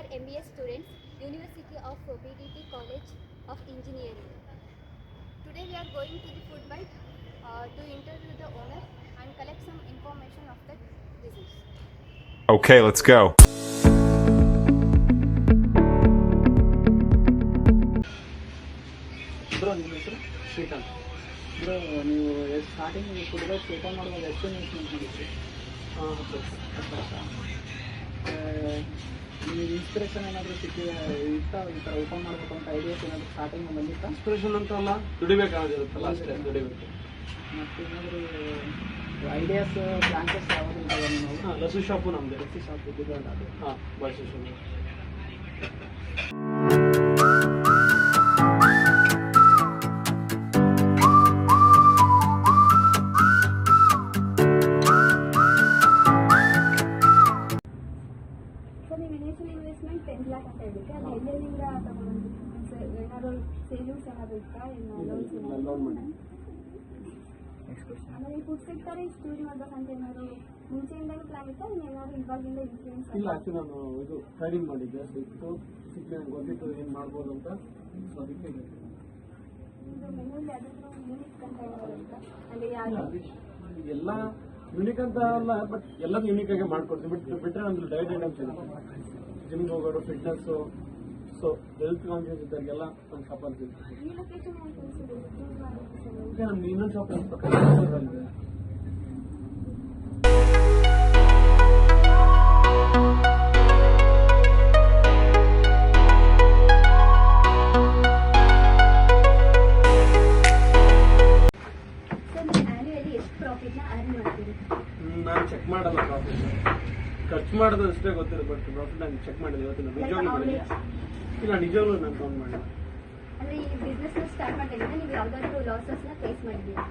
are MBA students, University of PDT College of Engineering. Today we are going to the food bite to interview the owner and collect some information of that business. Okay, let's go. Bro ನಿಮ್ಮ ಹೆಸರು Srikanth. Bro ನೀವು starting food byte open ಮಾಡುವಾಗ ಎಷ್ಟು investment ಮಾಡಿದ್ರಿ? 10 ವರ್ಷ. ನಿಮಗೆ inspiration ಏನಾದರೂ ಸಿಕ್ಕಿದೆ ಇಷ್ಟ ಈ ಥರ ಓಪನ್ ಮಾಡಬೇಕು ಅಂತ ಐಡಿಯಾಸ್ ಏನಾದರೂ ಸ್ಟಾರ್ಟಿಂಗ್ ಬಂದಿತ್ತಾ? ಇನ್ಸ್ಪಿರೇಷನ್ ಅಂತ ಅಲ್ಲ, ದುಡಿಬೇಕಾಗಿರುತ್ತಲ್ಲ ಅಷ್ಟೇ, ದುಡಿಬೇಕು. ಮತ್ತು ಏನಾದರೂ ಐಡಿಯಾಸ್ ಬ್ರಾಂಚಸ್ ಯಾವುದು ಇದ್ದಾವೆ ನೀವು? ಲಸ್ಸಿ ಶಾಪು ನಮ್ಮದು. ಲಸ್ಸಿ ಶಾಪ್ ಇದ್ದಿದ್ದು ಅದು. ಹಾಂ, ಬಾಯ್ಸ್ ಸ್ಟೇಷನ್. ಸರ್, ನೀವು ಇನಿಷಿಯಲ್ ಇನ್ವೆಸ್ಟ್ಮೆಂಟ್ 10 lakh ಅಂತ ಹೇಳಿದ್ರೆ ಅದು ಎಲ್ಲೆಲ್ಲಿಂದ ತಗೊಂಡು ಏನಾದ್ರು ಸೇವಿಂಗ್ಸ್ ಏನಾದ್ರು ಇತ್ತಾ? ಲೋನ್ ಮಾಡಿ. ಆಮೇಲೆ ಈ ಫುಡ್ ಸೆಕ್ಟರ್ ಸ್ಟೋರಿ ಮಾಡ್ಬೇಕಂತ ಏನಾದ್ರು ಮುಂಚೆಯಿಂದಲೂ ಪ್ಲಾನ್ ಇತ್ತಾ? ಏನಾದ್ರು ಇವಾಗಿಂದ ಇನ್ಫ್ಲೂಯೆನ್ಸ್? ಇಲ್ಲ, ಆ್ಯಕ್ಚುಲಿ ನಾನು ಇದು ಟ್ರೈನಿಂಗ್ ಮಾಡಿದ್ದೆ, ಸಿಕ್ಕಿ ನಂಗೆ ಗೊತ್ತಿತ್ತು ಏನು ಮಾಡ್ಬೋದು ಅಂತ. ಸೊ ಅದಕ್ಕೆ ಇದು ಮೆನುವಲ್ಲಿ ಯಾವ್ದಾದ್ರು ಯೂನಿಕ್ ಅಂತ ಏನಾದ್ರು ಅಂದರೆ ಯಾವುದು ಎಲ್ಲ ಯೂನಿಕ್ ಅಂತ ಅಲ್ಲ, ಬಟ್ ಎಲ್ಲದೂ ಯೂನಿಕ್ ಆಗಿ ಮಾಡ್ಕೊಡ್ತೀವಿ. ಬಿಟ್ಟರೆ ನಮ್ದು ಡಯಟ್ ಐಟಮ್ಸ್ ಇರುತ್ತೆ, ಜಿಮ್ಗೆ ಹೋಗೋರು, ಫಿಟ್ನೆಸ್ಸು, ಸೊ ಹೆಲ್ತ್ ಕಾನ್ಷಿಯಸ್ ಇದ್ದವ್ರಿಗೆಲ್ಲ ನಮ್ಮ ಶಾಪಲ್ಲಿ ಸಿಗುತ್ತೆ. ಈ ಲೊಕೇಶನ್ ಅಂತ ಚೂಸ್ ಮಾಡೋದು ಸರ್? ಈಗ ನಮ್ದು ಇನ್ನೊಂದು ಶಾಪ್ ಇದೆ. ನಾನು ಚೆಕ್ ಮಾಡಲ್ಲ ಪ್ರಾಫಿಟ್, ಖರ್ಚು ಮಾಡೋದು ಅಷ್ಟೇ ಗೊತ್ತಿದೆ, ಬಟ್ ಪ್ರಾಫಿಟ್ ನಾನು ಚೆಕ್ ಮಾಡಿಲ್ಲ ಇವತ್ತಿನ. ನಿಜವಾಗ್ಲೂ ಮಾಡಿಲ್ಲ. ಇಲ್ಲ, ನಿಜವಾಗ್ಲೂ ನಾನು ಕೌಂಟ್ ಮಾಡಿಲ್ಲ. ಅಂದರೆ ಈ ಬಿಸ್ನೆಸ್ ಸ್ಟಾರ್ಟ್ ಮಾಡಿದ್ರೆ ನೀವು ಯಾವುದಾದ್ರೂ ಲಾಸಸ್ನ ಫೇಸ್ ಮಾಡಿದ್ದೀರಾ?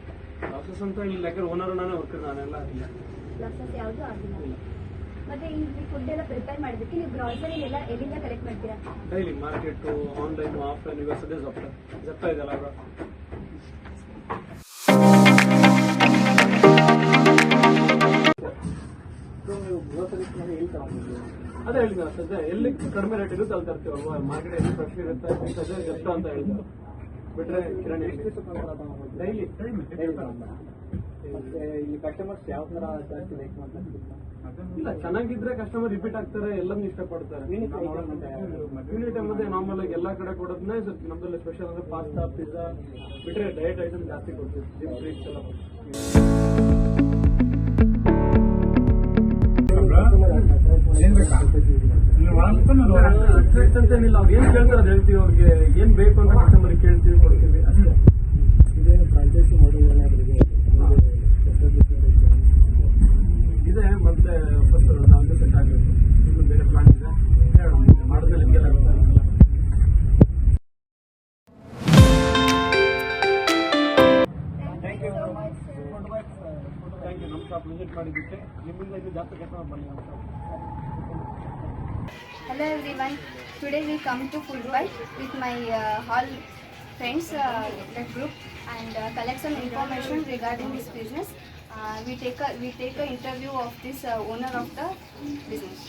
ಲಾಸಸ್ ಅಂತ ಇಲ್ಲ, ಯಾಕಂದ್ರೆ ಓನರ್ ನಾನೇ ವರ್ಕರ್, ನಾನೆಲ್ಲ ಆಗಿಲ್ಲ. ಲಾಸಸ್ ಯಾವುದೂ ಆಗಿಲ್ಲ. ಮತ್ತೆ ಈ ಫುಡ್ ಎಲ್ಲ ಪ್ರಿಪೇರ್ ಮಾಡೋದಕ್ಕೆ ನೀವು ಗ್ರಾಸರಿ ಎಲ್ಲ ಎಲ್ಲಿಂದ ಕಲೆಕ್ಟ್ ಮಾಡ್ತೀರಾ? ಡೈಲಿ ಮಾರ್ಕೆಟು, ಆನ್ಲೈನು, ಆಫ್ಲೈನ್, ಇವಾಗ ಸದ್ಯ ಜಪ್ತಾ ಇದೆಯಲ್ಲ ಅವರು. ನೀವು ಗ್ರೋಸರೀಸ್ ಎಲ್ಲಿ ತಗೊಂಡಿದ್ದೀವಿ? ಅದೇ ಹೇಳಿದ ಸದ್ಯ ಎಲ್ಲಿ ಕಡಿಮೆ ರೇಟ್ ಇರುತ್ತೆ ಅಲ್ಲಿ ತರ್ತೀವಲ್ವಾ. ಮಾರ್ಕೆಟ್ ಎಲ್ಲಿ ಫ್ರೆಶ್ ಇರುತ್ತೆ ಸದ್ಯ ಜಪ್ತ ಅಂತ ಹೇಳಿದ್ರು. ಬಿಟ್ಟರೆ ಕಿರಾಣಿ ಡೈಲಿ. ಮತ್ತೆ ಇಲ್ಲಿ ಕಸ್ಟಮರ್ಸ್ ಯಾವ ಥರ ಜಾಸ್ತಿ ಲೈಕ್ ಮಾಡ್ತಾರೆ? ಇಲ್ಲ, ಚೆನ್ನಾಗಿದ್ರೆ ಕಸ್ಟಮರ್ ರಿಪೀಟ್ ಆಗ್ತಾರೆ, ಎಲ್ಲದನ್ನೂ ಇಷ್ಟಪಡ್ತಾರೆ. ಯೂನಿಟ್ ಮತ್ತೆ ನಾರ್ಮಲ್ ಆಗಿ ಎಲ್ಲ ಕಡೆ ಕೊಡೋದನ್ನೇ ನಮ್ಮಲ್ಲಿ ಸ್ಪೆಷಲ್ ಅಂದ್ರೆ ಪಾಸ್ತಾ, ಪಿಜ್ಜಾ, ಬಿಟ್ಟರೆ ಡಯಟ್ ಐಟಮ್ ಜಾಸ್ತಿ ಕೊಡ್ತೀವಿ. ಜಿಮ್ ಟ್ರೀಟ್ಸ್ ಎಲ್ಲ ಅಟ್ರಾಕ್ಟ್ ಅಂತ ಏನಿಲ್ಲ. ಅವ್ರು ಏನು ಕೇಳ್ತಾರೆ ಅದು ಹೇಳ್ತೀವಿ, ಅವ್ರಿಗೆ ಏನು ಬೇಕು ಅಂತ ಕಸ್ಟಮರ್ಗೆ ಕೇಳ್ತೀವಿ, ಕೊಡ್ತೀವಿ ಅಷ್ಟೇ. ಇದೇನು ಫ್ರಾಂಚೈಸಿ ಮಾಡೋದು ಏನಾದರೂ ಇದೆ. ಮತ್ತೆ ಫಸ್ಟ್ ನಾವು ಸೆಟ್ ಆಗಬೇಕು, ಇನ್ನು ಬೇರೆ ಪ್ಲಾನ್ ಇದೆ, ಮಾಡಿದ್ಮೇಲೆ ಹಿಂಗೆಲ್ಲ ಗೊತ್ತಾಗಲ್ಲ. Thank you. ನಮ್ಮ ಶಾಪ್ ವಿಸಿಟ್ ಮಾಡಿದ್ದಕ್ಕೆ ನಿಮ್ಮಿಂದ ಇನ್ನೂ ಜಾಸ್ತಿ ಕಸ್ಟಮರ್ ಬರಲಿ ನಮ್ಮ shop. Hello everyone. Today we come to Food Bite with my all friends that group and collect some information regarding this business. We take a interview of this owner of the business.